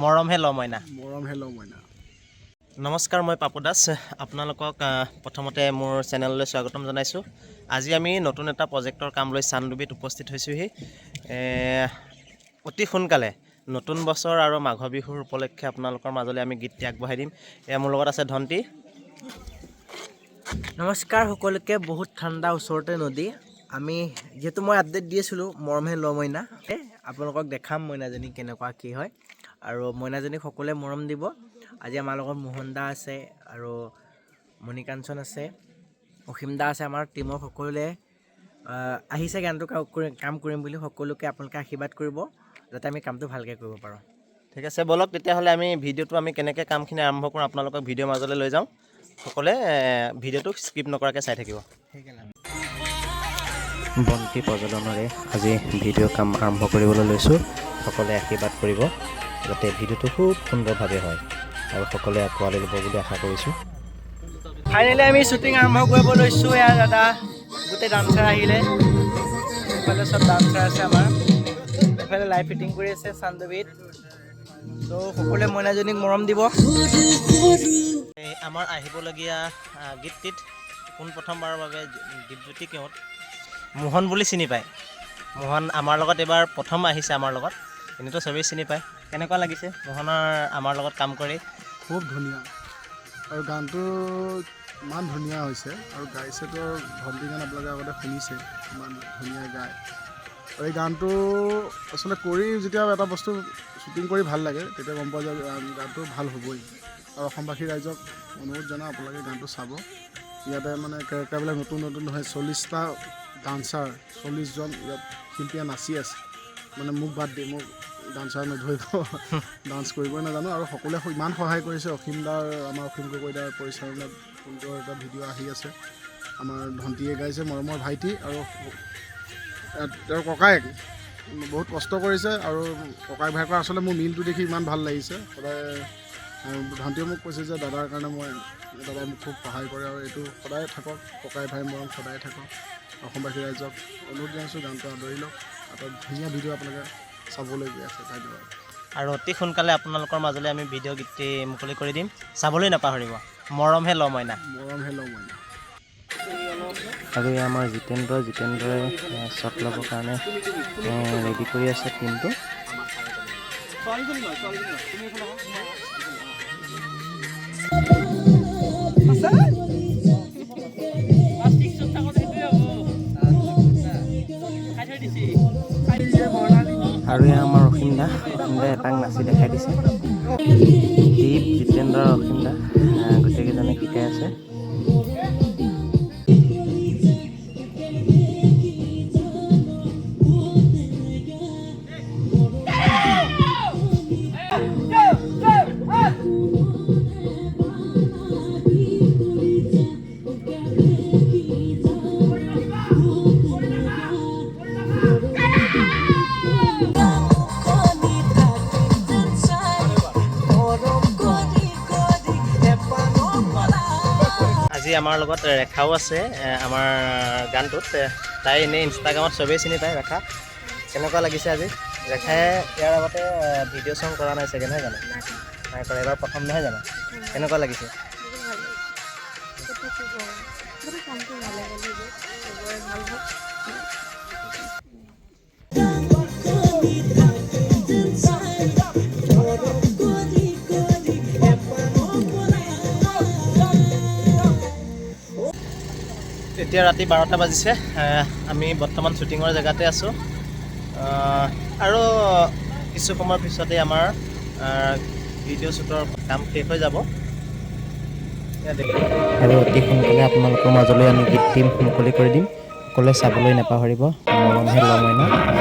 মৰমহে ল মইনা। নমস্কাৰ, মই পাপু দাস। আপোনালোকক প্ৰথমতে মোৰ চেনেললৈ স্বাগতম জনাইছোঁ। আজি আমি নতুন এটা প্ৰজেক্টৰ কাম লৈ চান্দুবিত উপস্থিত হৈছোঁহি। অতি সোনকালে নতুন বছৰ আৰু মাঘ বিহুৰ উপলক্ষে আপোনালোকৰ মাজলৈ আমি গীতটি আগবঢ়াই দিম। এয়া মোৰ লগত আছে ধন্তি। নমস্কাৰ সকলোকে। বহুত ঠাণ্ডা, ওচৰতে নদী। আমি যিহেতু মই আপডেট দি আছিলোঁ মৰমহে ল মইনা, আপোনালোকক দেখাম মইনাজনী কেনেকুৱা কি হয়, আৰু মইনাজনীক সকলোৱে মৰম দিব। আজি আমাৰ লগত মোহন দা আছে আৰু মণিকাঞ্চন আছে, অসীম দা আছে। আমাৰ টীমৰ সকলোৱে আহিছে গানটো কাম কৰিম বুলি। সকলোকে আপোনালোকে আশীৰ্বাদ কৰিব যাতে আমি কামটো ভালকৈ কৰিব পাৰোঁ। ঠিক আছে, ব'লক তেতিয়াহ'লে আমি ভিডিঅ'টো কেনেকৈ কামখিনি আৰম্ভ কৰোঁ আপোনালোকক ভিডিঅ'ৰ মাজলৈ লৈ যাওঁ। সকলোৱে ভিডিঅ'টো স্কিপ নকৰাকৈ চাই থাকিব। বন্তি প্ৰজ্বলনেৰে আজি ভিডিঅ' কাম আৰম্ভ কৰিবলৈ লৈছোঁ। সকলোৱে আশীৰ্বাদ কৰিব যাতে ভিডিঅ'টো খুব সুন্দৰভাৱে হয় আৰু সকলোৱে আঁকোৱালি ল'ব বুলি আশা কৰিছোঁ। ফাইনেলি আমি শ্বুটিং আৰম্ভ কৰিব লৈছোঁ। এয়া দাদা গোটেই ডান্সাৰ আহিলে, এইফালে চব ডান্সাৰ আছে আমাৰ, এইফালে লাইভ ফিটিং কৰি আছে চান্দুবিত। ত' সকলোৱে মইনাজনীক মৰম দিব। আমাৰ আহিবলগীয়া গীতটিত পোনপ্ৰথমবাৰৰ বাবে দীপজ্যোতি কেওট মোহন বুলি চিনি পায়। মোহন আমাৰ লগত এইবাৰ প্ৰথম আহিছে আমাৰ লগত, এনেতো চবেই চিনি পায়। কেনেকুৱা লাগিছে মোহনৰ আমাৰ লগত কাম কৰি? খুব ধুনীয়া, আৰু গানটো ইমান ধুনীয়া হৈছে, আৰু গাইছেতো ভণ্টি গান আপোনালোকে আগতে শুনিছে, ইমান ধুনীয়া গায়। আৰু এই গানটো আচলতে কৰি যেতিয়া এটা বস্তু শ্বুটিং কৰি ভাল লাগে তেতিয়া গম পোৱা যায় গানটো ভাল হ'বই। আৰু অসমবাসী ৰাইজক অনুৰোধ জনাওঁ আপোনালোকে গানটো চাব। ইয়াতে কেৰেক্টাৰবিলাক নতুন নতুন হয়। 40টা ডান্সাৰ, 40জন ইয়াত শিল্পীয়ে নাচি আছে। মোক বাদ দি, মোক ডান্সাৰ নধৰিব, ডান্স কৰিবই নাজানো। আৰু সকলোৱে ইমান সহায় কৰিছে। আমাৰ অসীম গগৈদাৰ পৰিচালনাত সুন্দৰ এটা ভিডিঅ' আহি আছে। আমাৰ ধন্তিয়ে গাইছে, মৰমৰ ভাইটি, আৰু তেওঁৰ ককায়েক বহুত কষ্ট কৰিছে। আৰু ককায়েক ভাইকৰ আচলতে মোৰ মিলটো দেখি ইমান ভাল লাগিছে। সদায় ধন্তিয়ে মোক কৈছে যে দাদাৰ কাৰণে দাদাই মোক খুব সহায় কৰে, আৰু এইটো সদায় থাকক, ককাই ভাই মৰম সদায় থাকক। অসমবাসী ৰাইজক অনুৰোধ জনাইছোঁ গানটো আদৰি লওক। এটা ধুনীয়া ভিডিঅ' আপোনালোকে চাবলৈ গৈ আছে। ধন্যবাদ। আৰু অতি সোনকালে আপোনালোকৰ মাজলৈ আমি ভিডিঅ' গীতটি মুকলি কৰি দিম, চাবলৈ নাপাহৰিব। মৰমহে ল মইনা। আৰু এই আমাৰ জিতেন্দ্ৰই শ্বট ল'বৰ কাৰণে ৰেডি কৰি আছে টিমটো। আৰু এয়া আমাৰ অসীম দাই এপাক নাচি দেখাই দিছে। দীপ, জিতেন্দ্ৰ আৰু অসীম দা গোটেইকেইজনে শিকাই আছে। আজি আমাৰ লগত ৰেখাও আছে আমাৰ গানটোত। তাই এনেই ইনষ্টাগ্ৰামত চবেই চিনি পায় ৰেখা। কেনেকুৱা লাগিছে আজি? ৰেখাই ইয়াৰ আগতে ভিডিঅ' চং কৰা নাই চাগে, নহয় জানো? নাই কৰা, এবাৰ প্ৰথম নহয় জানো? কেনেকুৱা লাগিছে? এতিয়া ৰাতি 12টা বাজিছে। আমি বৰ্তমান শ্বুটিঙৰ জেগাতে আছোঁ, আৰু কিছু সময়ৰ পিছতেই আমাৰ ভিডিঅ' শ্বুটৰ কাম শেষ হৈ যাব। আৰু অতি সোনকালে আপোনালোকৰ মাজলৈ আমি গীতটি মুকলি কৰি দিম। সকলোৱে চাবলৈ নাপাহৰিব। মৰমহে ল মইনা।